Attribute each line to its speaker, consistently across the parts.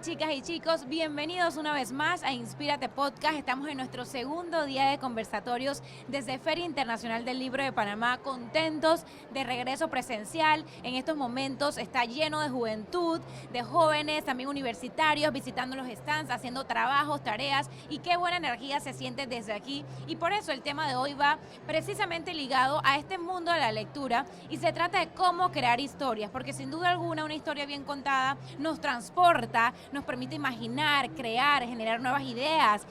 Speaker 1: chicas y chicos, bienvenidos una vez más a Inspírate Podcast. Estamos en nuestro segundo día de conversatorios desde Feria Internacional del Libro de Panamá, contentos de regreso presencial. En estos momentos está lleno de juventud, de jóvenes, también universitarios, visitando los stands, haciendo trabajos, tareas, y qué buena energía se siente desde aquí. Y por eso el tema de hoy va precisamente ligado a este mundo de la lectura, y se trata de cómo crear historias, porque sin duda alguna una historia bien contada nos transporta, nos permite imaginar, crear, generar nuevas ideas,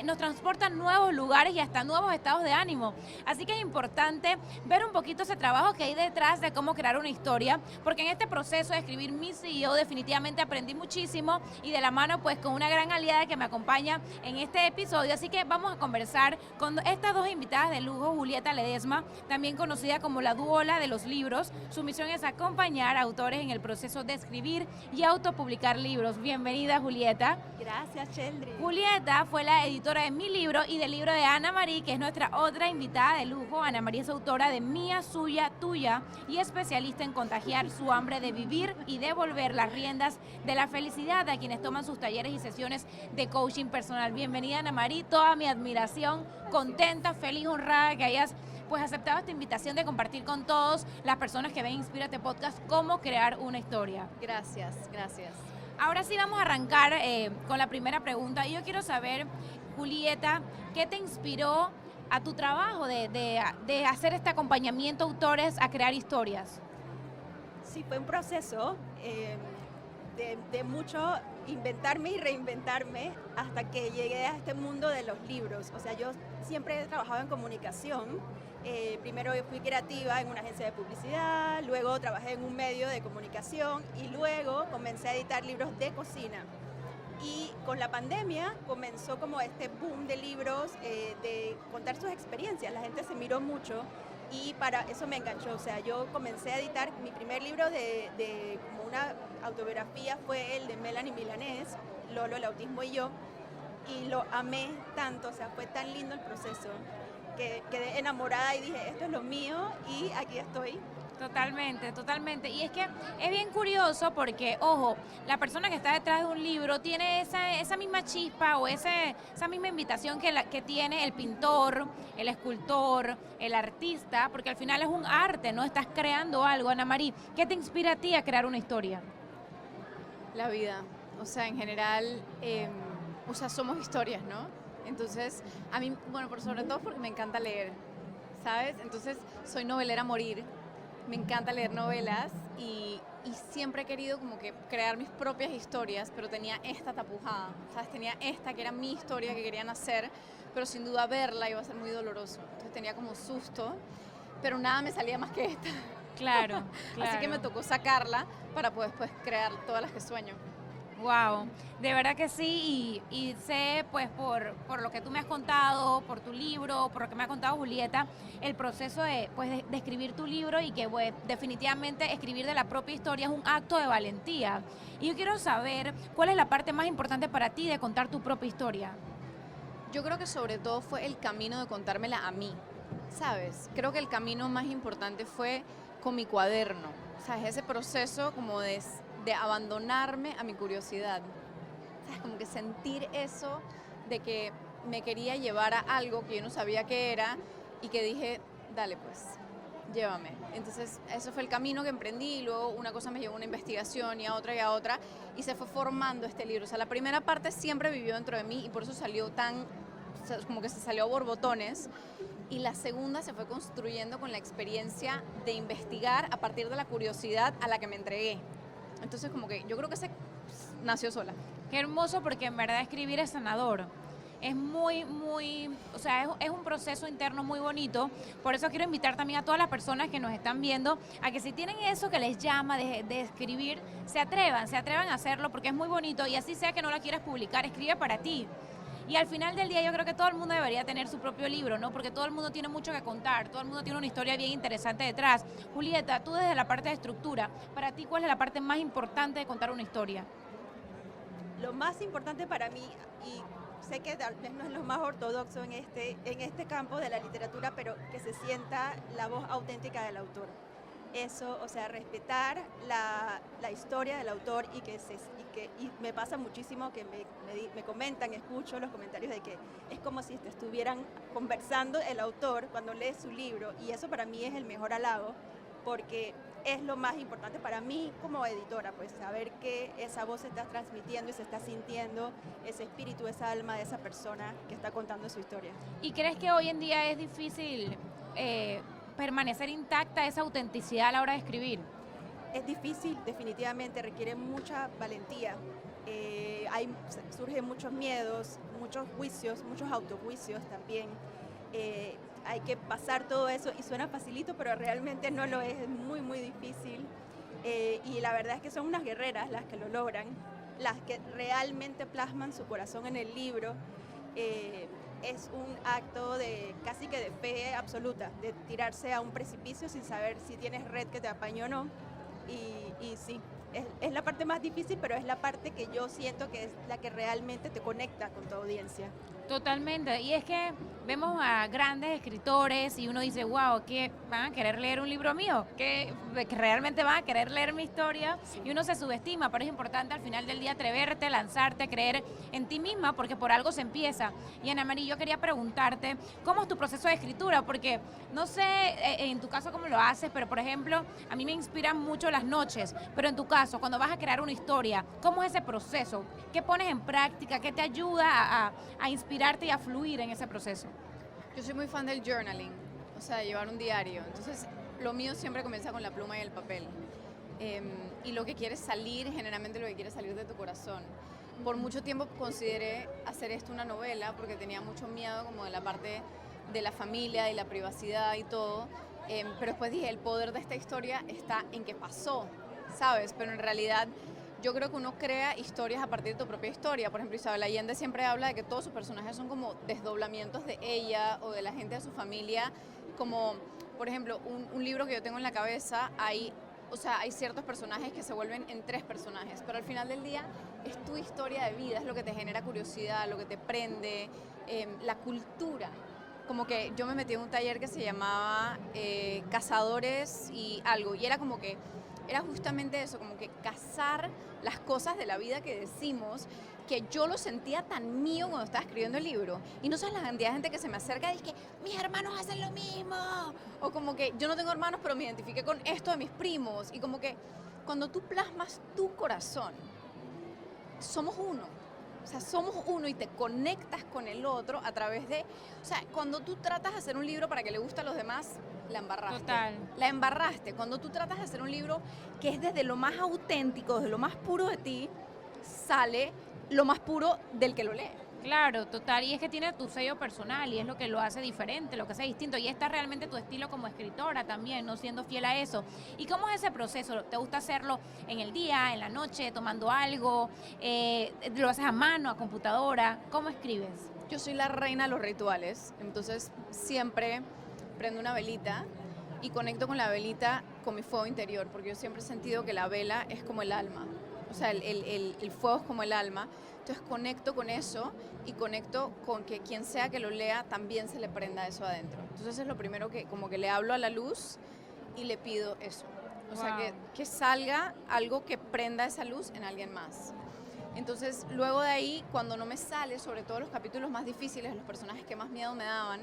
Speaker 1: nos transporta a nuevos lugares y hasta nuevos estados de ánimo. Así que es importante ver un poquito ese trabajo que hay detrás de cómo crear una historia, porque en este proceso de escribir mi CEO definitivamente aprendí muchísimo, y de la mano pues con una gran aliada que me acompaña en este episodio. Así que vamos a conversar con estas dos invitadas de lujo. Julieta Ledesma, también conocida como la Duola de los libros. Su misión es acompañar a autores en el proceso de escribir y autopublicar libros. Bienvenida, Julieta.
Speaker 2: Gracias, Sheldry.
Speaker 1: Julieta fue la editora de mi libro y del libro de Ana Marí, que es nuestra otra invitada de lujo. Ana Marí es autora de Mía, Suya, Tuya y especialista en contagiar su hambre de vivir y devolver las riendas de la felicidad a quienes toman sus talleres y sesiones de coaching personal. Bienvenida, Ana Marí, toda mi admiración, contenta, feliz, honrada que hayas pues aceptado esta invitación de compartir con todas las personas que ven Inspírate Podcast cómo crear una historia.
Speaker 2: Gracias, gracias.
Speaker 1: Ahora sí vamos a arrancar con la primera pregunta. Yo quiero saber, Julieta, ¿qué te inspiró a tu trabajo de hacer este acompañamiento a autores a crear historias?
Speaker 2: Sí, fue un proceso de mucho inventarme y reinventarme hasta que llegué a este mundo de los libros. O sea, yo siempre he trabajado en comunicación. Primero fui creativa en una agencia de publicidad, luego trabajé en un medio de comunicación y luego comencé a editar libros de cocina. Y con la pandemia comenzó como este boom de libros, de contar sus experiencias. La gente se miró mucho y para eso me enganchó. O sea, yo comencé a editar, mi primer libro de como una autobiografía fue el de Melanie Milanés, Lolo, el autismo y yo, y lo amé tanto, o sea, fue tan lindo el proceso que quedé enamorada y dije, esto es lo mío y aquí estoy.
Speaker 1: Totalmente, totalmente. Y es que es bien curioso porque, ojo, la persona que está detrás de un libro tiene esa misma chispa o esa misma invitación que tiene el pintor, el escultor, el artista, porque al final es un arte, ¿no? Estás creando algo. Ana Marí, ¿qué te inspira a ti a crear una historia?
Speaker 3: La vida, o sea, en general, o sea, somos historias, ¿no? Entonces, a mí, bueno, por sobre todo porque me encanta leer, ¿sabes? Entonces, soy novelera a morir, me encanta leer novelas y siempre he querido como que crear mis propias historias, pero tenía esta tapujada, ¿sabes? Tenía esta que era mi historia que querían hacer, pero sin duda verla iba a ser muy doloroso. Entonces tenía como susto, pero nada me salía más que esta.
Speaker 1: Claro, claro.
Speaker 3: Así que me tocó sacarla para poder después crear todas las que sueño.
Speaker 1: Wow, de verdad que sí, y sé pues por lo que tú me has contado, por tu libro, por lo que me ha contado Julieta, el proceso de escribir tu libro, y que pues, definitivamente escribir de la propia historia es un acto de valentía. Y yo quiero saber cuál es la parte más importante para ti de contar tu propia historia.
Speaker 3: Yo creo que sobre todo fue el camino de contármela a mí, ¿sabes? Creo que el camino más importante fue con mi cuaderno, ¿sabes? Ese proceso como de abandonarme a mi curiosidad, ¿sabes? Como que sentir eso de que me quería llevar a algo que yo no sabía qué era y que dije, dale pues, llévame. Entonces eso fue el camino que emprendí y luego una cosa me llevó a una investigación y a otra y se fue formando este libro. O sea, la primera parte siempre vivió dentro de mí y por eso salió como que se salió a borbotones, y la segunda se fue construyendo con la experiencia de investigar a partir de la curiosidad a la que me entregué. Entonces como que yo creo que nació sola.
Speaker 1: Qué hermoso, porque en verdad escribir es sanador. Es o sea, es un proceso interno muy bonito. Por eso quiero invitar también a todas las personas que nos están viendo a que si tienen eso que les llama de escribir, se atrevan a hacerlo, porque es muy bonito, y así sea que no la quieras publicar, escribe para ti. Y al final del día yo creo que todo el mundo debería tener su propio libro, ¿no? Porque todo el mundo tiene mucho que contar, todo el mundo tiene una historia bien interesante detrás. Julieta, tú desde la parte de estructura, para ti, ¿cuál es la parte más importante de contar una historia?
Speaker 2: Lo más importante para mí, y sé que tal vez no es lo más ortodoxo en este campo de la literatura, pero que se sienta la voz auténtica del autor. eso, o sea, respetar la historia del autor y me pasa muchísimo que me comentan, escucho los comentarios de que es como si te estuvieran conversando el autor cuando lees su libro, y eso para mí es el mejor halago, porque es lo más importante para mí como editora, pues saber que esa voz se está transmitiendo y se está sintiendo ese espíritu, esa alma de esa persona que está contando su historia.
Speaker 1: ¿Y crees que hoy en día es difícil permanecer intacta esa autenticidad a la hora de escribir?
Speaker 2: Es difícil, definitivamente, requiere mucha valentía. Surgen muchos miedos, muchos juicios, muchos autojuicios también. Hay que pasar todo eso y suena facilito, pero realmente no lo es muy, muy difícil. Y la verdad es que son unas guerreras las que lo logran, las que realmente plasman su corazón en el libro. Es un acto de casi que de fe absoluta, de tirarse a un precipicio sin saber si tienes red que te apañe o no. Y sí, es la parte más difícil, pero es la parte que yo siento que es la que realmente te conecta con tu audiencia.
Speaker 1: Totalmente, y es que vemos a grandes escritores y uno dice, wow, que van a querer leer un libro mío, que realmente van a querer leer mi historia, sí. Y uno se subestima, pero es importante al final del día atreverte, lanzarte, creer en ti misma, porque por algo se empieza. Y Ana María, yo quería preguntarte, ¿cómo es tu proceso de escritura? Porque no sé en tu caso cómo lo haces, pero por ejemplo, a mí me inspiran mucho las noches, pero en tu caso, cuando vas a crear una historia, ¿cómo es ese proceso? ¿Qué pones en práctica? ¿Qué te ayuda a inspirarte y a fluir en ese proceso?
Speaker 3: Yo soy muy fan del journaling, o sea, de llevar un diario. Entonces, lo mío siempre comienza con la pluma y el papel. Y lo que quieres salir, generalmente lo que quieres salir de tu corazón. Por mucho tiempo consideré hacer esto una novela porque tenía mucho miedo como de la parte de la familia y la privacidad y todo. Pero después dije, el poder de esta historia está en que pasó, ¿sabes? Pero en realidad yo creo que uno crea historias a partir de tu propia historia. Por ejemplo, Isabel Allende siempre habla de que todos sus personajes son como desdoblamientos de ella o de la gente de su familia. Como, por ejemplo, un libro que yo tengo en la cabeza, hay ciertos personajes que se vuelven en 3 personajes, pero al final del día es tu historia de vida, es lo que te genera curiosidad, lo que te prende, la cultura. Como que yo me metí en un taller que se llamaba Cazadores y algo, y era como que era justamente eso, como que cazar las cosas de la vida que decimos, que yo lo sentía tan mío cuando estaba escribiendo el libro. Y no sabes la cantidad de gente que se me acerca y dice que mis hermanos hacen lo mismo. O como que yo no tengo hermanos, pero me identifiqué con esto de mis primos. Y como que cuando tú plasmas tu corazón, somos uno. O sea, somos uno y te conectas con el otro a través de... O sea, cuando tú tratas de hacer un libro para que le guste a los demás, la embarraste.
Speaker 1: Total.
Speaker 3: La embarraste. Cuando tú tratas de hacer un libro que es desde lo más auténtico, desde lo más puro de ti, sale lo más puro del que lo lee.
Speaker 1: Claro, total, y es que tiene tu sello personal y es lo que lo hace diferente, lo que hace distinto, y está realmente tu estilo como escritora también, no siendo fiel a eso. ¿Y cómo es ese proceso? ¿Te gusta hacerlo en el día, en la noche, tomando algo? ¿Lo haces a mano, a computadora? ¿Cómo escribes?
Speaker 3: Yo soy la reina de los rituales, entonces siempre prendo una velita y conecto con la velita con mi fuego interior, porque yo siempre he sentido que la vela es como el alma, o sea, el fuego es como el alma. Entonces conecto con eso y conecto con que quien sea que lo lea también se le prenda eso adentro. Entonces es lo primero que como que le hablo a la luz y le pido eso. O sea, que salga algo que prenda esa luz en alguien más. Entonces luego de ahí, cuando no me sale, sobre todo los capítulos más difíciles, los personajes que más miedo me daban,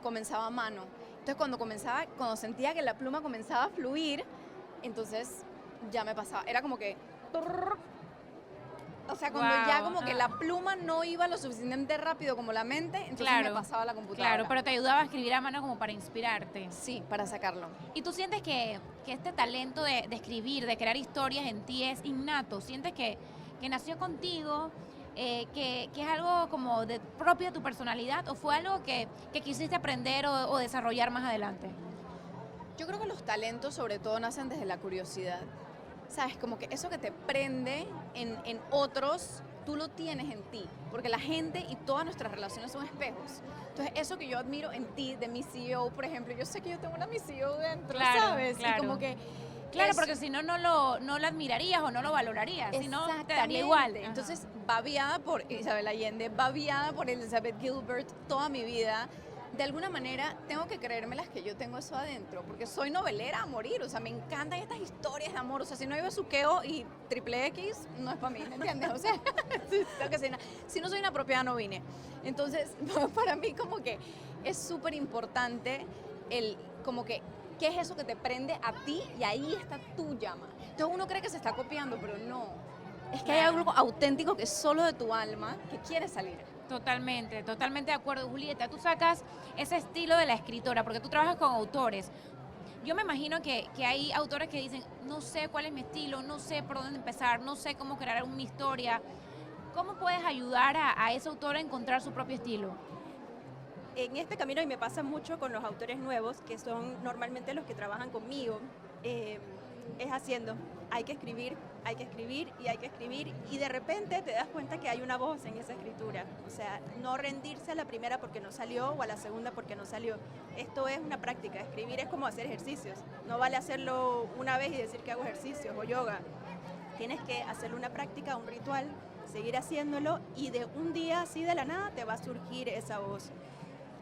Speaker 3: comenzaba a mano. Entonces cuando sentía que la pluma comenzaba a fluir, entonces ya me pasaba. Era como que... O sea, cuando ya como que la pluma no iba lo suficientemente rápido como la mente, entonces me pasaba a la computadora.
Speaker 1: Claro, pero te ayudaba a escribir a mano como para inspirarte.
Speaker 3: Sí, para sacarlo.
Speaker 1: ¿Y tú sientes que este talento de escribir, de crear historias en ti es innato? ¿Sientes que nació contigo, que es algo como propio de tu personalidad o fue algo que quisiste aprender o desarrollar más adelante?
Speaker 3: Yo creo que los talentos sobre todo nacen desde la curiosidad. ¿Sabes? Como que eso que te prende en otros, tú lo tienes en ti, porque la gente y todas nuestras relaciones son espejos. Entonces, eso que yo admiro en ti, de mi CEO, por ejemplo, yo sé que yo tengo una mi CEO dentro, ¿sabes?
Speaker 1: Claro.
Speaker 3: Y como que...
Speaker 1: Claro, porque si no, no lo admirarías o no lo valorarías, si no, te daría igual.
Speaker 3: Entonces, babiada por Isabel Allende, babiada por Elizabeth Gilbert toda mi vida, de alguna manera tengo que creérmelas que yo tengo eso adentro, porque soy novelera a morir, o sea, me encantan estas historias de amor, o sea, si no hay besuqueo y triple X, no es para mí, ¿me entiendes? O sea, tengo que ser si no soy una propiedad no vine. Entonces, para mí como que es súper importante el, como que, ¿qué es eso que te prende a ti? Y ahí está tu llama. Entonces uno cree que se está copiando, pero no. Es que hay algo auténtico que es solo de tu alma que quiere salir.
Speaker 1: Totalmente, totalmente de acuerdo. Julieta, tú sacas ese estilo de la escritora, porque tú trabajas con autores. Yo me imagino que hay autores que dicen, no sé cuál es mi estilo, no sé por dónde empezar, no sé cómo crear una historia. ¿Cómo puedes ayudar a ese autor a encontrar su propio estilo?
Speaker 2: En este camino, y me pasa mucho con los autores nuevos, que son normalmente los que trabajan conmigo, es haciendo. Hay que escribir y hay que escribir, y de repente te das cuenta que hay una voz en esa escritura. O sea, no rendirse a la primera porque no salió o a la segunda porque no salió. Esto es una práctica. Escribir es como hacer ejercicios. No vale hacerlo una vez y decir que hago ejercicios o yoga. Tienes que hacerlo una práctica, un ritual, seguir haciéndolo, y de un día así de la nada te va a surgir esa voz.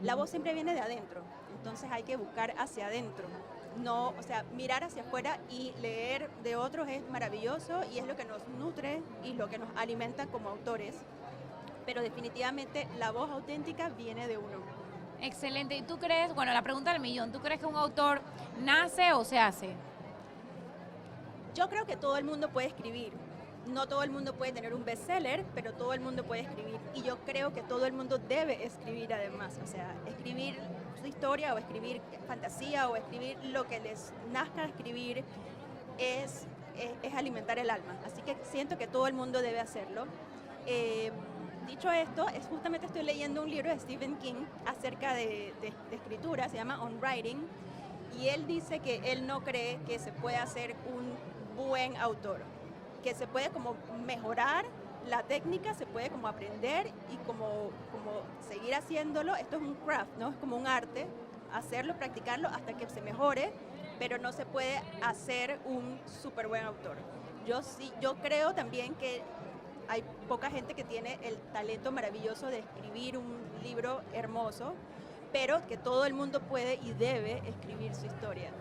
Speaker 2: La voz siempre viene de adentro, entonces hay que buscar hacia adentro. No, o sea, mirar hacia afuera y leer de otros es maravilloso y es lo que nos nutre y lo que nos alimenta como autores, pero definitivamente la voz auténtica viene de uno.
Speaker 1: Excelente. ¿Y tú crees, bueno, la pregunta del millón, ¿tú crees que un autor nace o se hace?
Speaker 2: Yo creo que todo el mundo puede escribir. No todo el mundo puede tener un bestseller, pero todo el mundo puede escribir. Y yo creo que todo el mundo debe escribir además. O sea, escribir su historia o escribir fantasía o escribir lo que les nazca escribir es alimentar el alma. Así que siento que todo el mundo debe hacerlo. Dicho esto, justamente estoy leyendo un libro de Stephen King acerca de escritura, se llama On Writing, y él dice que él no cree que se pueda ser un buen autor, que se puede como mejorar la técnica, se puede como aprender y como seguir haciéndolo. Esto es un craft, ¿no? Es como un arte, hacerlo, practicarlo hasta que se mejore, pero no se puede hacer un súper buen autor. Yo creo también que hay poca gente que tiene el talento maravilloso de escribir un libro hermoso, pero que todo el mundo puede y debe escribir su historia.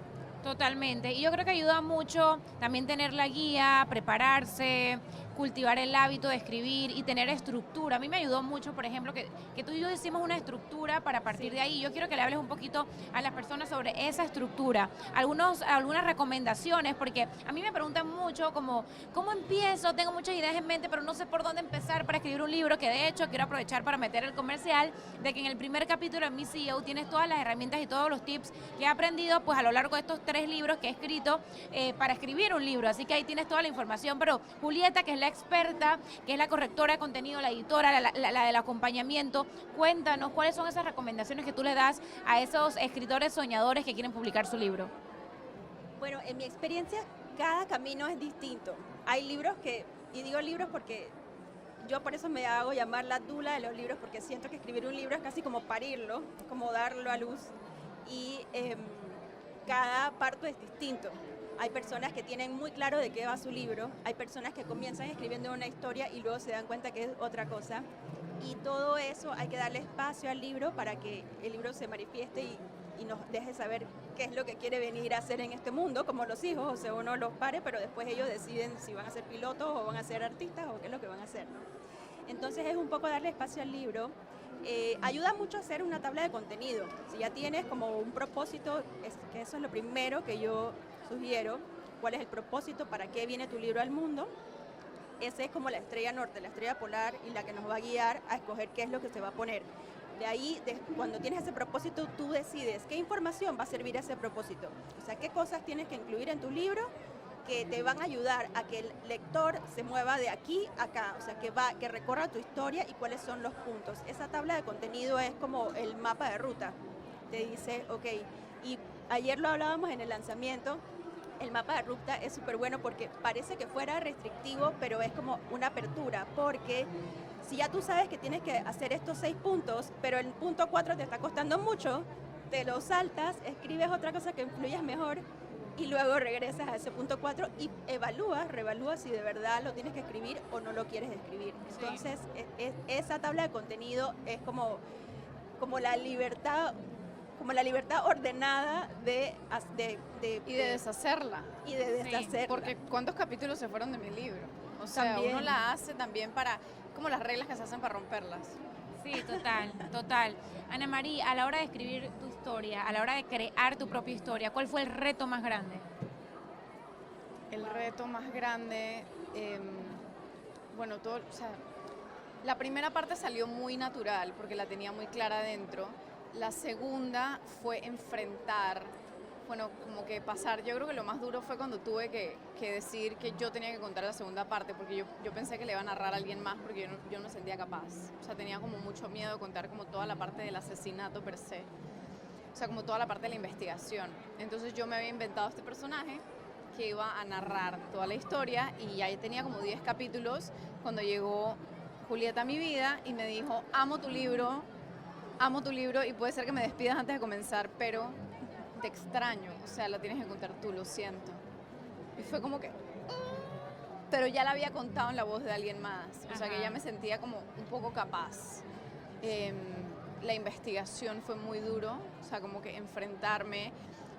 Speaker 1: Totalmente. Y yo creo que ayuda mucho también tener la guía, prepararse, cultivar el hábito de escribir y tener estructura. A mí me ayudó mucho, por ejemplo, que tú y yo hicimos una estructura para partir de ahí. Yo quiero que le hables un poquito a las personas sobre esa estructura. Algunas recomendaciones, porque a mí me preguntan mucho como, ¿cómo empiezo? Tengo muchas ideas en mente, pero no sé por dónde empezar para escribir un libro, que de hecho quiero aprovechar para meter el comercial de que en el primer capítulo de Mi CEO tienes todas las herramientas y todos los tips que he aprendido pues a lo largo de estos 3 libros que he escrito para escribir un libro. Así que ahí tienes toda la información. Pero Julieta, que es la experta, que es la correctora de contenido, la editora, la del acompañamiento, cuéntanos cuáles son esas recomendaciones que tú le das a esos escritores soñadores que quieren publicar su libro.
Speaker 2: Bueno, en mi experiencia, cada camino es distinto. Hay libros y digo libros porque yo por eso me hago llamar la dula de los libros, porque siento que escribir un libro es casi como parirlo, como darlo a luz, y cada parto es distinto. Hay personas que tienen muy claro de qué va su libro, hay personas que comienzan escribiendo una historia y luego se dan cuenta que es otra cosa, y todo eso hay que darle espacio al libro para que el libro se manifieste y nos deje saber qué es lo que quiere venir a hacer en este mundo, como los hijos. O sea, uno los pare, pero después ellos deciden si van a ser pilotos o van a ser artistas o qué es lo que van a hacer, ¿no? Entonces es un poco darle espacio al libro. Ayuda mucho a hacer una tabla de contenido. Si ya tienes como un propósito, que eso es lo primero que yo sugiero, cuál es el propósito, para qué viene tu libro al mundo. Esa es como la estrella norte, la estrella polar, y la que nos va a guiar a escoger qué es lo que se va a poner. De ahí, cuando tienes ese propósito, tú decides qué información va a servir a ese propósito. O sea, qué cosas tienes que incluir en tu libro que te van a ayudar a que el lector se mueva de aquí a acá, o sea, que recorra tu historia y cuáles son los puntos. Esa tabla de contenido es como el mapa de ruta. Te dice, ok, y ayer lo hablábamos en el lanzamiento, el mapa de ruta es súper bueno porque parece que fuera restrictivo, pero es como una apertura, porque si ya tú sabes que tienes que hacer estos 6 puntos, pero el punto 4 te está costando mucho, te lo saltas, escribes otra cosa que influyas mejor, y luego regresas a ese punto 4 y reevalúas si de verdad lo tienes que escribir o no lo quieres escribir. Entonces, esa tabla de contenido es como como la libertad ordenada
Speaker 3: Y de deshacerla.
Speaker 2: y de deshacerla.
Speaker 3: Porque ¿cuántos capítulos se fueron de mi libro? O sea,
Speaker 2: También.
Speaker 3: uno la hace también para, como las reglas que se hacen para romperlas.
Speaker 1: Sí, total, total. Ana María, a la hora de escribir tu historia, a la hora de crear tu propia historia, ¿cuál fue el reto más grande?
Speaker 3: El reto más grande, bueno, todo, o sea, la primera parte salió muy natural porque la tenía muy clara dentro. La segunda fue enfrentar, bueno, como que pasar. Yo creo que lo más duro fue cuando tuve que decir que yo tenía que contar la segunda parte, porque yo pensé que le iba a narrar a alguien más porque yo no sentía capaz. O sea, tenía como mucho miedo de contar como toda la parte del asesinato per se. O sea, como toda la parte de la investigación. Entonces yo me había inventado este personaje que iba a narrar toda la historia y ya tenía como 10 capítulos cuando llegó Julieta a mi vida y me dijo, amo tu libro y puede ser que me despidas antes de comenzar, pero te extraño, o sea, la tienes que contar tú, lo siento. Y fue como que... Pero ya la había contado en la voz de alguien más, o sea, que ya me sentía como un poco capaz. La investigación fue muy duro, o sea, como que enfrentarme,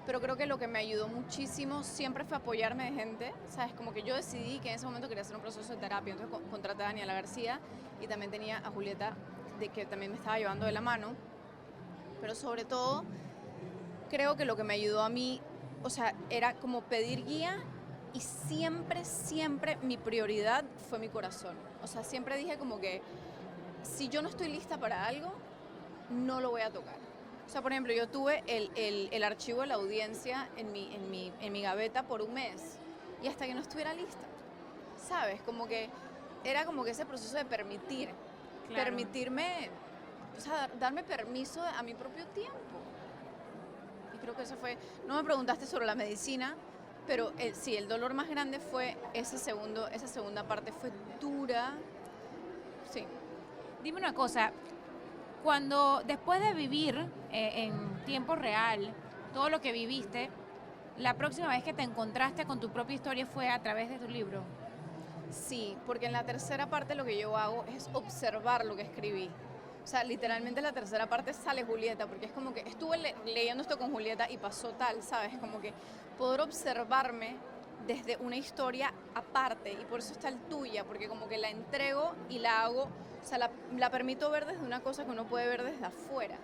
Speaker 3: pero creo que lo que me ayudó muchísimo siempre fue apoyarme de gente, ¿sabes? Como que yo decidí que en ese momento quería hacer un proceso de terapia, entonces contraté a Daniela García y también tenía a Julieta, de que también me estaba llevando de la mano, pero sobre todo creo que lo que me ayudó a mí, o sea, era como pedir guía y siempre mi prioridad fue mi corazón. O sea, siempre dije como que si yo no estoy lista para algo, no lo voy a tocar. O sea, por ejemplo, yo tuve el archivo de la audiencia en mi gaveta por un mes y hasta que no estuviera lista, ¿sabes? Como que era como que ese proceso de permitirme, o sea, darme permiso a mi propio tiempo. Y creo que eso fue, no me preguntaste sobre la medicina, pero sí, el dolor más grande fue esa segunda parte, fue dura, sí.
Speaker 1: Dime una cosa, cuando después de vivir en tiempo real todo lo que viviste, la próxima vez que te encontraste con tu propia historia fue a través de tu libro.
Speaker 3: Sí, porque en la tercera parte lo que yo hago es observar lo que escribí. O sea, literalmente en la tercera parte sale Julieta, porque es como que estuve leyendo esto con Julieta y pasó tal, ¿sabes? Como que poder observarme desde una historia aparte, y por eso está el tuya, porque como que la entrego y la hago, o sea, la permito ver desde una cosa que uno puede ver desde afuera.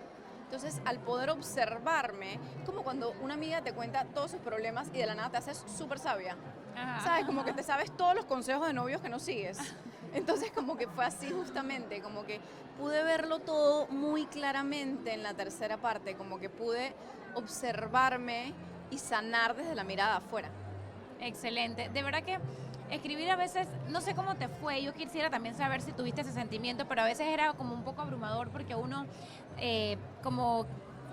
Speaker 3: Entonces, al poder observarme, es como cuando una amiga te cuenta todos sus problemas y de la nada te haces súper sabia.
Speaker 1: Ajá.
Speaker 3: ¿Sabes? Como que te sabes todos los consejos de novios que no sigues. Entonces, como que fue así justamente, como que pude verlo todo muy claramente en la tercera parte, como que pude observarme y sanar desde la mirada afuera.
Speaker 1: Excelente. De verdad que escribir a veces, no sé cómo te fue, yo quisiera también saber si tuviste ese sentimiento, pero a veces era como un poco abrumador porque uno, como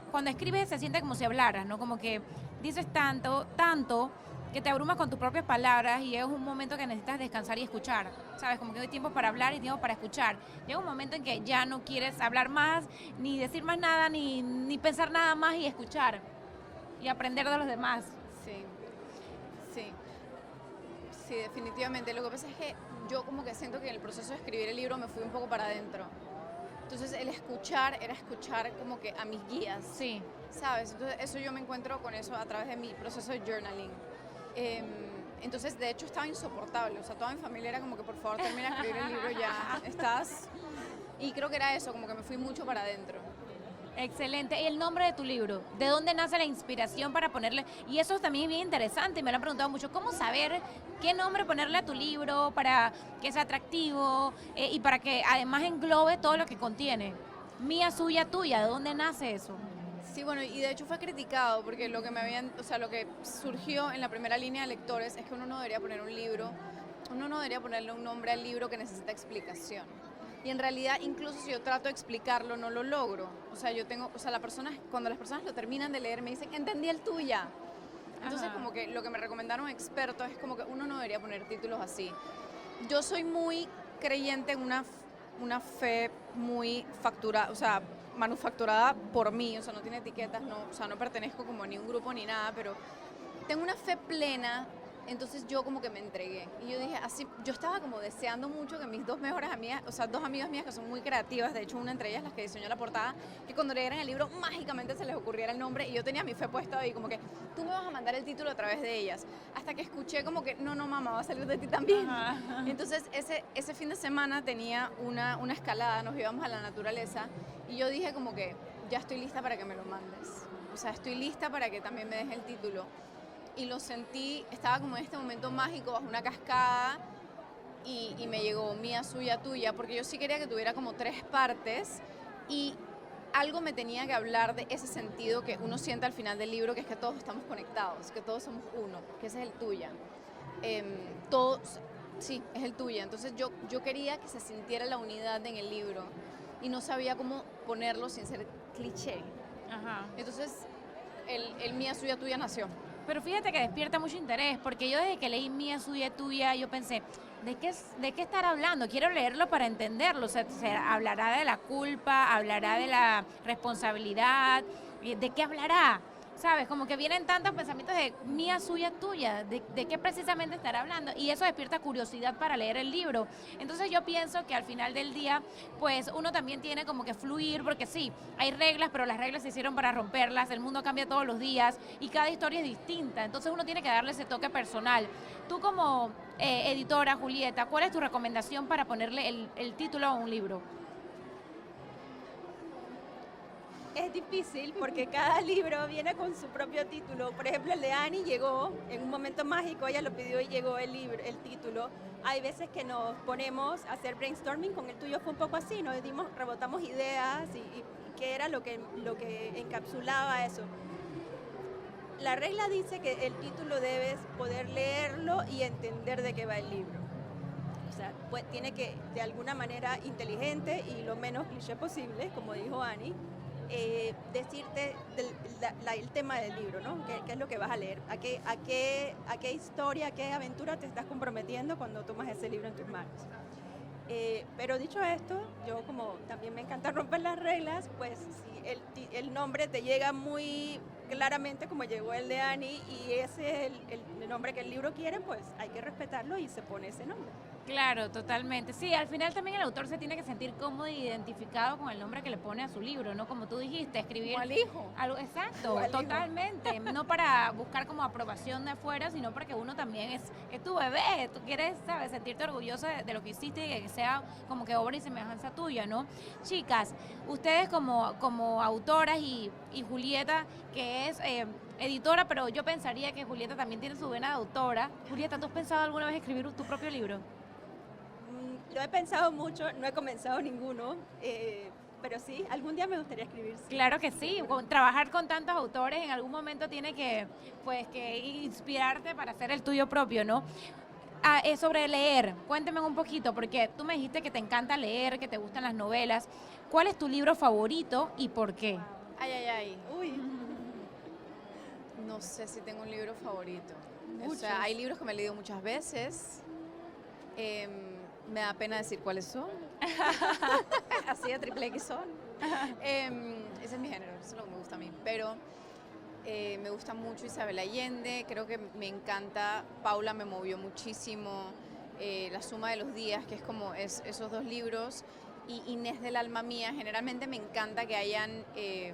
Speaker 1: cuando escribes se siente como si hablaras, ¿no? Como que dices tanto, que te abrumas con tus propias palabras y es un momento que necesitas descansar y escuchar, ¿sabes? Como que hay tiempo para hablar y tiempo para escuchar. Llega un momento en que ya no quieres hablar más, ni decir más nada, ni pensar nada más y escuchar y aprender de los demás.
Speaker 3: Sí, definitivamente. Lo que pasa es que yo como que siento que en el proceso de escribir el libro me fui un poco para adentro. Entonces el escuchar era escuchar como que a mis guías.
Speaker 1: Sí.
Speaker 3: ¿Sabes? Entonces eso yo me encuentro con eso a través de mi proceso de journaling. Entonces de hecho estaba insoportable. O sea, toda mi familia era como que por favor termina de escribir el libro ya, estás... Y creo que era eso, como que me fui mucho para adentro.
Speaker 1: Excelente. ¿Y el nombre de tu libro? ¿De dónde nace la inspiración para ponerle? Y eso también es bien interesante y me lo han preguntado mucho. ¿Cómo saber qué nombre ponerle a tu libro para que sea atractivo y para que además englobe todo lo que contiene? Mía, suya, tuya. ¿De dónde nace eso?
Speaker 3: Sí, bueno, y de hecho fue criticado porque lo que lo que surgió en la primera línea de lectores es que uno no debería poner uno no debería ponerle un nombre al libro que necesita explicación. Y en realidad, incluso si yo trato de explicarlo, no lo logro. O sea, cuando las personas lo terminan de leer, me dicen, entendí el tuya. Entonces, como que lo que me recomendaron expertos es como que uno no debería poner títulos así. Yo soy muy creyente en una fe muy manufacturada por mí, o sea, no tiene etiquetas, no pertenezco como a ni un grupo ni nada, pero tengo una fe plena Entonces yo como que me entregué y yo dije, así, yo estaba como deseando mucho que mis dos mejores amigas, o sea, dos amigas mías que son muy creativas, de hecho una entre ellas, las que diseñó la portada, que cuando leyeran el libro mágicamente se les ocurriera el nombre y yo tenía mi fe puesta ahí, como que tú me vas a mandar el título a través de ellas, hasta que escuché como que, no, mamá, va a salir de ti también.
Speaker 1: Ajá.
Speaker 3: Entonces ese fin de semana tenía una escalada, nos íbamos a la naturaleza y yo dije como que, ya estoy lista para que me lo mandes, o sea, estoy lista para que también me des el título. Y lo sentí, estaba como en este momento mágico bajo una cascada y me llegó mía, suya, tuya, porque yo sí quería que tuviera como 3 partes y algo me tenía que hablar de ese sentido que uno siente al final del libro, que es que todos estamos conectados, que todos somos uno, que ese es el tuya. Todos, sí, es el tuya. Entonces yo quería que se sintiera la unidad en el libro y no sabía cómo ponerlo sin ser cliché.
Speaker 1: Ajá.
Speaker 3: Entonces el mía, suya, tuya nació.
Speaker 1: Pero fíjate que despierta mucho interés, porque yo desde que leí Mía, Suya, Tuya, yo pensé, ¿de qué estará hablando? Quiero leerlo para entenderlo. O sea, se hablará de la culpa, hablará de la responsabilidad, ¿de qué hablará? ¿Sabes? Como que vienen tantos pensamientos de mía, suya, tuya, de qué precisamente estará hablando. Y eso despierta curiosidad para leer el libro. Entonces yo pienso que al final del día, pues uno también tiene como que fluir, porque sí, hay reglas, pero las reglas se hicieron para romperlas, el mundo cambia todos los días y cada historia es distinta. Entonces uno tiene que darle ese toque personal. Tú como editora, Julieta, ¿cuál es tu recomendación para ponerle el título a un libro?
Speaker 2: Es difícil porque cada libro viene con su propio título. Por ejemplo, el de Annie llegó en un momento mágico, ella lo pidió y llegó el libro, el título. Hay veces que nos ponemos a hacer brainstorming, con el tuyo fue un poco así, nos rebotamos ideas y qué era lo que encapsulaba eso. La regla dice que el título debes poder leerlo y entender de qué va el libro. O sea, pues, tiene que, de alguna manera inteligente y lo menos cliché posible, como dijo Annie, decirte el tema del libro, ¿no? ¿Qué es lo que vas a leer? ¿A qué historia, a qué aventura te estás comprometiendo cuando tomas ese libro en tus manos? Pero dicho esto, yo como también me encanta romper las reglas, pues si el nombre te llega muy claramente como llegó el de Annie y ese es el nombre que el libro quiere, pues hay que respetarlo y se pone ese nombre.
Speaker 1: Claro, totalmente. Sí, al final también el autor se tiene que sentir cómodo e identificado con el nombre que le pone a su libro, ¿no? Como tú dijiste, escribir
Speaker 3: Como al hijo.
Speaker 1: algo exacto,
Speaker 2: Como al hijo.
Speaker 1: totalmente. No para buscar como aprobación de afuera, sino porque uno también es tu bebé, tú quieres, ¿sabes? Sentirte orgullosa de lo que hiciste y que sea como que obra y semejanza tuya, ¿no? Chicas, ustedes como autoras y Julieta, que es editora, pero yo pensaría que Julieta también tiene su vena de autora. Julieta, ¿tú has pensado alguna vez escribir tu propio libro?
Speaker 2: Lo he pensado mucho, no he comenzado ninguno, pero sí, algún día me gustaría escribir. Sí.
Speaker 1: Claro que sí, trabajar con tantos autores en algún momento tiene que inspirarte para hacer el tuyo propio, ¿no? Sobre leer, cuénteme un poquito, porque tú me dijiste que te encanta leer, que te gustan las novelas. ¿Cuál es tu libro favorito y por qué?
Speaker 3: Ay.
Speaker 2: Uy,
Speaker 3: No sé si tengo un libro favorito. O
Speaker 2: Muchos.
Speaker 3: sea, hay libros que me he leído muchas veces. Me da pena decir cuáles son. Así de triple X son. Ese es mi género, eso es lo que me gusta a mí. Pero me gusta mucho Isabel Allende, creo que me encanta. Paula me movió muchísimo. La suma de los días, que es como esos 2 libros. Y Inés del alma mía, generalmente me encanta que hayan que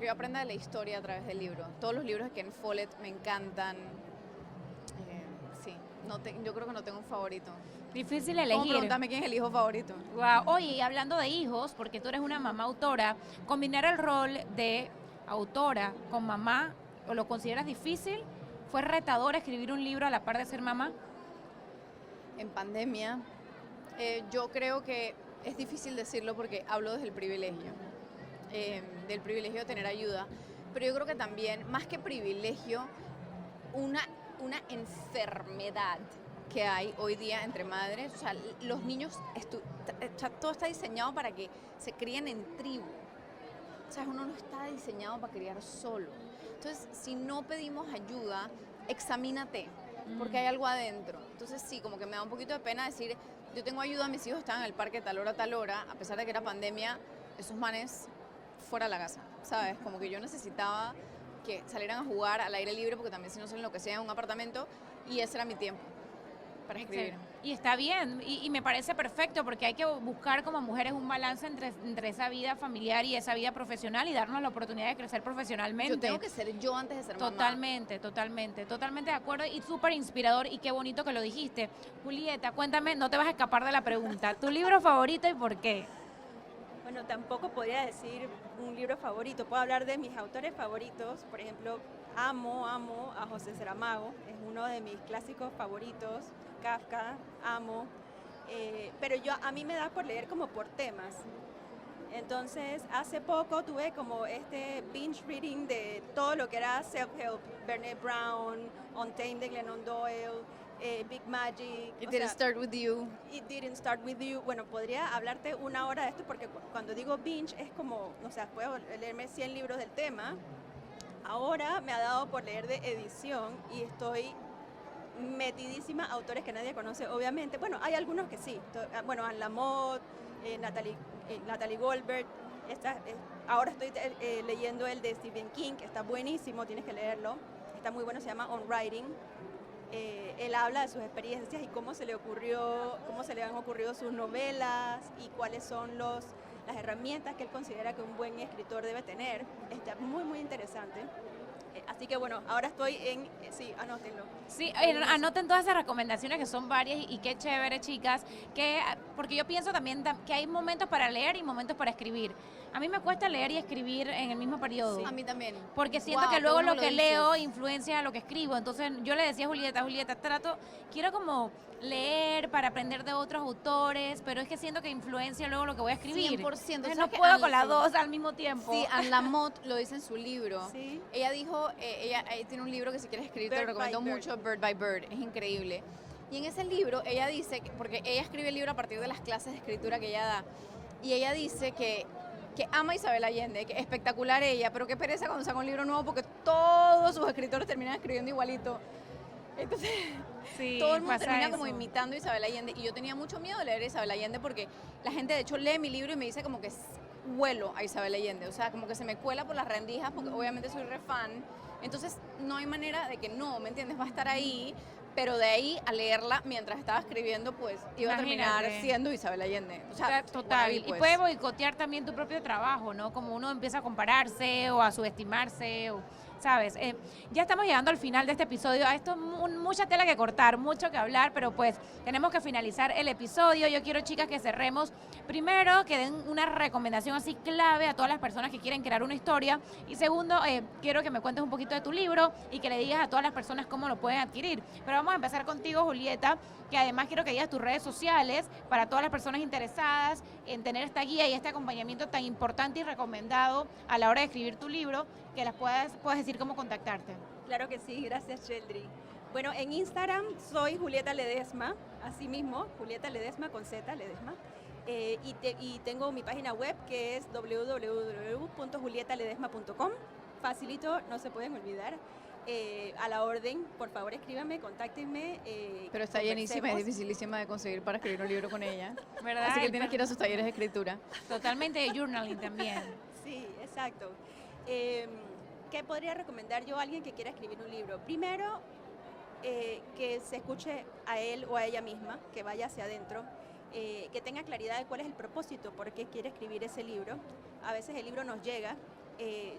Speaker 3: yo aprenda de la historia a través del libro. Todos los libros de Ken Follett me encantan. Sí, yo creo que no tengo un favorito.
Speaker 1: Difícil
Speaker 3: ¿Cómo
Speaker 1: elegir.
Speaker 3: preguntarme quién es el hijo favorito?
Speaker 1: Wow. Oye, y hablando de hijos, porque tú eres una mamá autora, combinar el rol de autora con mamá, ¿o lo consideras difícil? ¿Fue retador escribir un libro a la par de ser mamá?
Speaker 3: En pandemia, yo creo que es difícil decirlo porque hablo desde el privilegio, del privilegio de tener ayuda, pero yo creo que también, más que privilegio, una enfermedad que hay hoy día entre madres. O sea, los niños, todo está diseñado para que se críen en tribu. O sea, uno no está diseñado para criar solo. Entonces, si no pedimos ayuda, examínate, porque hay algo adentro. Entonces, sí, como que me da un poquito de pena decir, yo tengo ayuda, mis hijos estaban en el parque tal hora, a pesar de que era pandemia, esos manes fuera de la casa, ¿sabes? Como que yo necesitaba que salieran a jugar al aire libre, porque también si no salen lo que sea en un apartamento, y ese era mi tiempo para escribir.
Speaker 1: Y está bien, y me parece perfecto porque hay que buscar como mujeres un balance entre esa vida familiar y esa vida profesional y darnos la oportunidad de crecer profesionalmente.
Speaker 3: Yo tengo que ser yo antes de ser mamá.
Speaker 1: Totalmente de acuerdo y súper inspirador y qué bonito que lo dijiste. Julieta, cuéntame, no te vas a escapar de la pregunta. ¿Tu libro favorito y por qué?
Speaker 2: Bueno, tampoco podría decir un libro favorito. Puedo hablar de mis autores favoritos. Por ejemplo, amo a José Saramago. Es uno de mis clásicos favoritos. Kafka, amo. Pero a mí me da por leer como por temas. Entonces, hace poco tuve como este binge reading de todo lo que era self-help. Brené Brown, Untamed de Glennon Doyle, Big Magic.
Speaker 3: It didn't start with you.
Speaker 2: It didn't start with you. Bueno, podría hablarte una hora de esto porque cuando digo binge es como, o sea, puedo leerme 100 libros del tema. Ahora me ha dado por leer de edición y estoy metidísima, autores que nadie conoce, obviamente. Bueno, hay algunos que sí. Bueno, Anne Lamott, Natalie Goldberg. Ahora estoy leyendo el de Stephen King, que está buenísimo, tienes que leerlo. Está muy bueno, se llama On Writing. Él habla de sus experiencias y cómo se le han ocurrido sus novelas y cuáles son las herramientas que él considera que un buen escritor debe tener. Está muy interesante. Así que bueno, ahora estoy sí, anótenlo.
Speaker 1: Sí, anoten todas esas recomendaciones que son varias y qué chévere, chicas, porque yo pienso también que hay momentos para leer y momentos para escribir. A mí me cuesta leer y escribir en el mismo periodo.
Speaker 3: Sí. A mí también.
Speaker 1: Porque siento que luego lo que leo influencia lo que escribo. Entonces yo le decía a Julieta, quiero como leer para aprender de otros autores, pero es que siento que influencia luego lo que voy a escribir.
Speaker 3: 100%.
Speaker 1: No puedo con las dos al mismo tiempo.
Speaker 3: Sí, Anne Lamott lo dice en su libro.
Speaker 2: ¿Sí?
Speaker 3: Ella dijo, ella tiene un libro que si quieres escribir te lo recomiendo mucho, Bird by Bird, es increíble. Y en ese libro ella dice, porque ella escribe el libro a partir de las clases de escritura que ella da, y ella dice que ama a Isabel Allende, que es espectacular ella, pero que pereza cuando saca un libro nuevo porque todos sus escritores terminan escribiendo igualito. Entonces,
Speaker 1: sí,
Speaker 3: todo el mundo termina
Speaker 1: eso.
Speaker 3: como imitando a Isabel Allende. Y yo tenía mucho miedo de leer a Isabel Allende porque la gente de hecho lee mi libro y me dice como que huelo a Isabel Allende. O sea, como que se me cuela por las rendijas porque obviamente soy re fan. Entonces, no hay manera de que no, ¿me entiendes? Va a estar ahí. Pero de ahí a leerla mientras estaba escribiendo, pues iba a terminar siendo Isabel Allende. O sea,
Speaker 1: total.
Speaker 3: Ahí, pues.
Speaker 1: Y puede boicotear también tu propio trabajo, ¿no? Como uno empieza a compararse o a subestimarse, ¿sabes? Ya estamos llegando al final de este episodio. Esto es mucha tela que cortar, mucho que hablar, pero pues tenemos que finalizar el episodio. Yo quiero, chicas, que cerremos. Primero, que den una recomendación así clave a todas las personas que quieren crear una historia. Y segundo, quiero que me cuentes un poquito de tu libro y que le digas a todas las personas cómo lo pueden adquirir. Pero vamos a empezar contigo, Julieta, que además quiero que digas tus redes sociales para todas las personas interesadas en tener esta guía y este acompañamiento tan importante y recomendado a la hora de escribir tu libro, que las puedas decir cómo contactarte.
Speaker 2: Claro que sí, gracias, Sheldry. Bueno, en Instagram soy Julieta Ledesma, así mismo, Julieta Ledesma con Z, Ledesma. Y tengo mi página web que es www.julietaledesma.com. Facilito, no se pueden olvidar. A la orden, por favor escríbanme, contáctenme.
Speaker 3: Pero está llenísima, es dificilísima de conseguir para escribir un libro con ella.
Speaker 1: ¿Verdad?
Speaker 3: Así que tienes que ir a sus talleres de escritura.
Speaker 1: Totalmente de journaling también.
Speaker 2: Sí, exacto. ¿Qué podría recomendar yo a alguien que quiera escribir un libro? Primero, que se escuche a él o a ella misma, que vaya hacia adentro, que tenga claridad de cuál es el propósito, por qué quiere escribir ese libro. A veces el libro nos llega.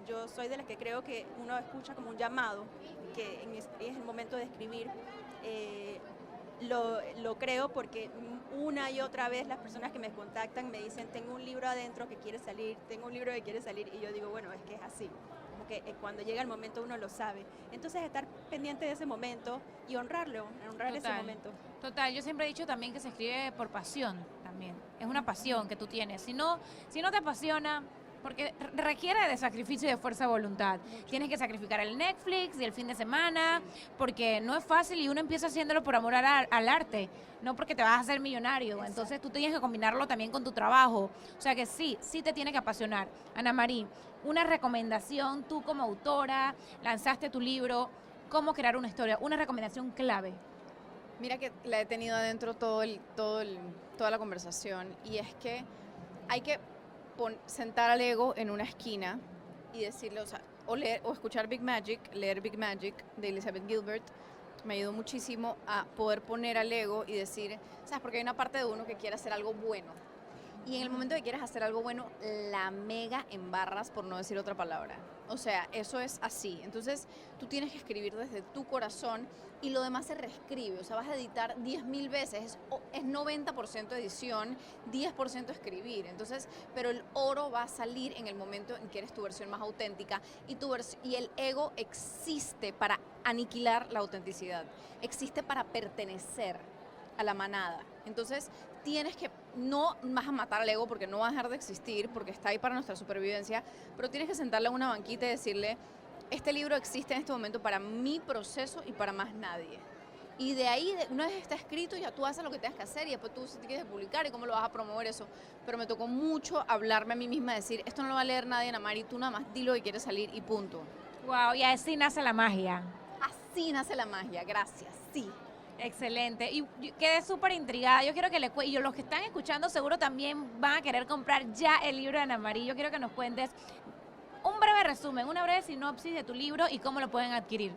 Speaker 2: Yo soy de las que creo que uno escucha como un llamado, que es el momento de escribir. Lo creo porque una y otra vez las personas que me contactan me dicen, tengo un libro adentro que quiere salir, tengo un libro que quiere salir, y yo digo, bueno, es que es así. Como que cuando llega el momento uno lo sabe. Entonces estar pendiente de ese momento y honrar ese momento.
Speaker 1: Total, yo siempre he dicho también que se escribe por pasión también. Es una pasión que tú tienes. Si no te apasiona, porque requiere de sacrificio y de fuerza de voluntad. Tienes que sacrificar el Netflix y el fin de semana, porque no es fácil y uno empieza haciéndolo por amor al arte, no porque te vas a hacer millonario. Exacto. Entonces tú tienes que combinarlo también con tu trabajo. O sea que sí te tiene que apasionar. Ana María, una recomendación, tú como autora, lanzaste tu libro, cómo crear una historia, una recomendación clave.
Speaker 3: Mira que la he tenido adentro toda la conversación, y es que hay que sentar al ego en una esquina y decirle, o sea, o escuchar Big Magic, leer Big Magic de Elizabeth Gilbert, me ayudó muchísimo a poder poner al ego y decir, ¿sabes? Porque hay una parte de uno que quiere hacer algo bueno. Y en el momento que quieres hacer algo bueno, la mega embarras, por no decir otra palabra. O sea, eso es así. Entonces, tú tienes que escribir desde tu corazón y lo demás se reescribe. O sea, vas a editar 10.000 veces. Es 90% edición, 10% escribir. Entonces, pero el oro va a salir en el momento en que eres tu versión más auténtica. Y el ego existe para aniquilar la autenticidad. Existe para pertenecer a la manada. Entonces, tienes que, no vas a matar al ego porque no va a dejar de existir, porque está ahí para nuestra supervivencia, pero tienes que sentarle en una banquita y decirle, este libro existe en este momento para mi proceso y para más nadie. Y de ahí, una vez está escrito, ya tú haces lo que tengas que hacer y después tú si te quieres publicar y cómo lo vas a promover eso. Pero me tocó mucho hablarme a mí misma, decir, esto no lo va a leer nadie, Ana Mari, tú nada más dilo que quieres salir y punto.
Speaker 1: Wow, y así nace la magia.
Speaker 3: Así nace la magia, gracias, sí.
Speaker 1: Excelente. Y yo quedé súper intrigada. Yo quiero que y los que están escuchando seguro también van a querer comprar ya el libro de Ana Mari. Yo quiero que nos cuentes un breve resumen, una breve sinopsis de tu libro y cómo lo pueden adquirir.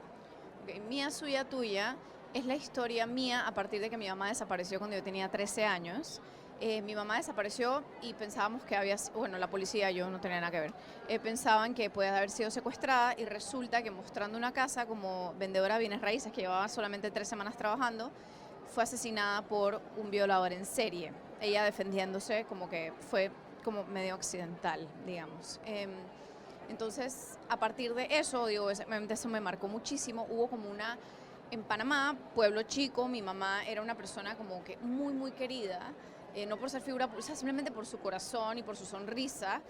Speaker 3: Okay, Mía, Suya, Tuya es la historia mía a partir de que mi mamá desapareció cuando yo tenía 13 años. Mi mamá desapareció y pensábamos que la policía, yo no tenía nada que ver, pensaban que podía haber sido secuestrada y resulta que mostrando una casa como vendedora de bienes raíces que llevaba solamente 3 semanas trabajando, fue asesinada por un violador en serie. Ella defendiéndose como que fue como medio accidental, digamos. Entonces, a partir de eso, eso me marcó muchísimo. Hubo como en Panamá, pueblo chico, mi mamá era una persona como que muy, muy querida. No por ser figura, simplemente por su corazón y por su sonrisa,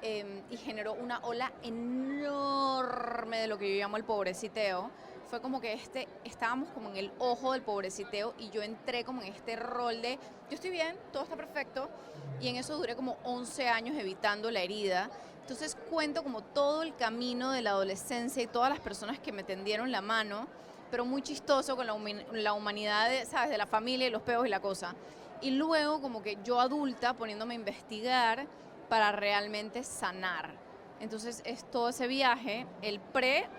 Speaker 3: y generó una ola enorme de lo que yo llamo el pobreciteo. Fue como que estábamos como en el ojo del pobreciteo y yo entré como en este rol de, yo estoy bien, todo está perfecto, y en eso duré como 11 años evitando la herida. Entonces cuento como todo el camino de la adolescencia y todas las personas que me tendieron la mano, pero muy chistoso con la humanidad, ¿sabes? De la familia y los peos y la cosa. Y luego como que yo adulta poniéndome a investigar para realmente sanar. Entonces es todo ese viaje,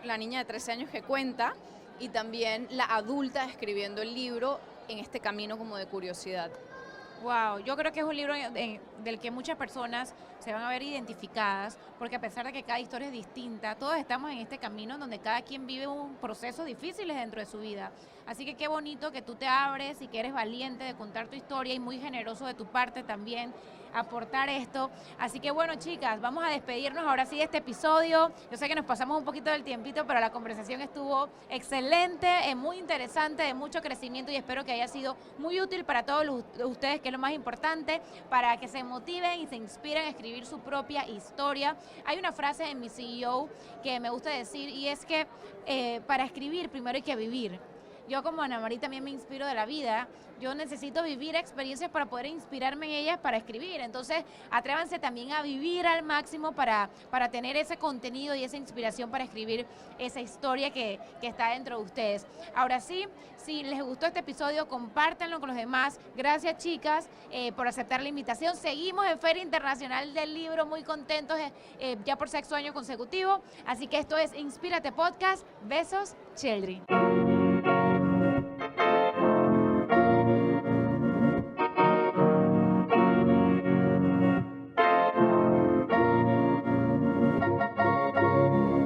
Speaker 3: la niña de 13 años que cuenta, y también la adulta escribiendo el libro en este camino como de curiosidad.
Speaker 1: Wow, yo creo que es un libro del que muchas personas se van a ver identificadas, porque a pesar de que cada historia es distinta, todos estamos en este camino donde cada quien vive un proceso difícil dentro de su vida. Así que qué bonito que tú te abres y que eres valiente de contar tu historia y muy generoso de tu parte también aportar esto. Así que bueno, chicas, vamos a despedirnos ahora sí de este episodio. Yo sé que nos pasamos un poquito del tiempito, pero la conversación estuvo excelente, muy interesante, de mucho crecimiento, y espero que haya sido muy útil para todos ustedes, que es lo más importante, para que se motiven y se inspiren a escribir su propia historia. Hay una frase en mi CEO que me gusta decir, y es que para escribir primero hay que vivir. Yo como Ana Mari también me inspiro de la vida. Yo necesito vivir experiencias para poder inspirarme en ellas para escribir. Entonces, atrévanse también a vivir al máximo para tener ese contenido y esa inspiración para escribir esa historia que está dentro de ustedes. Ahora sí, si les gustó este episodio, compártanlo con los demás. Gracias, chicas, por aceptar la invitación. Seguimos en Feria Internacional del Libro, muy contentos ya por 6º año consecutivo. Así que esto es Inspírate Podcast. Besos, Children.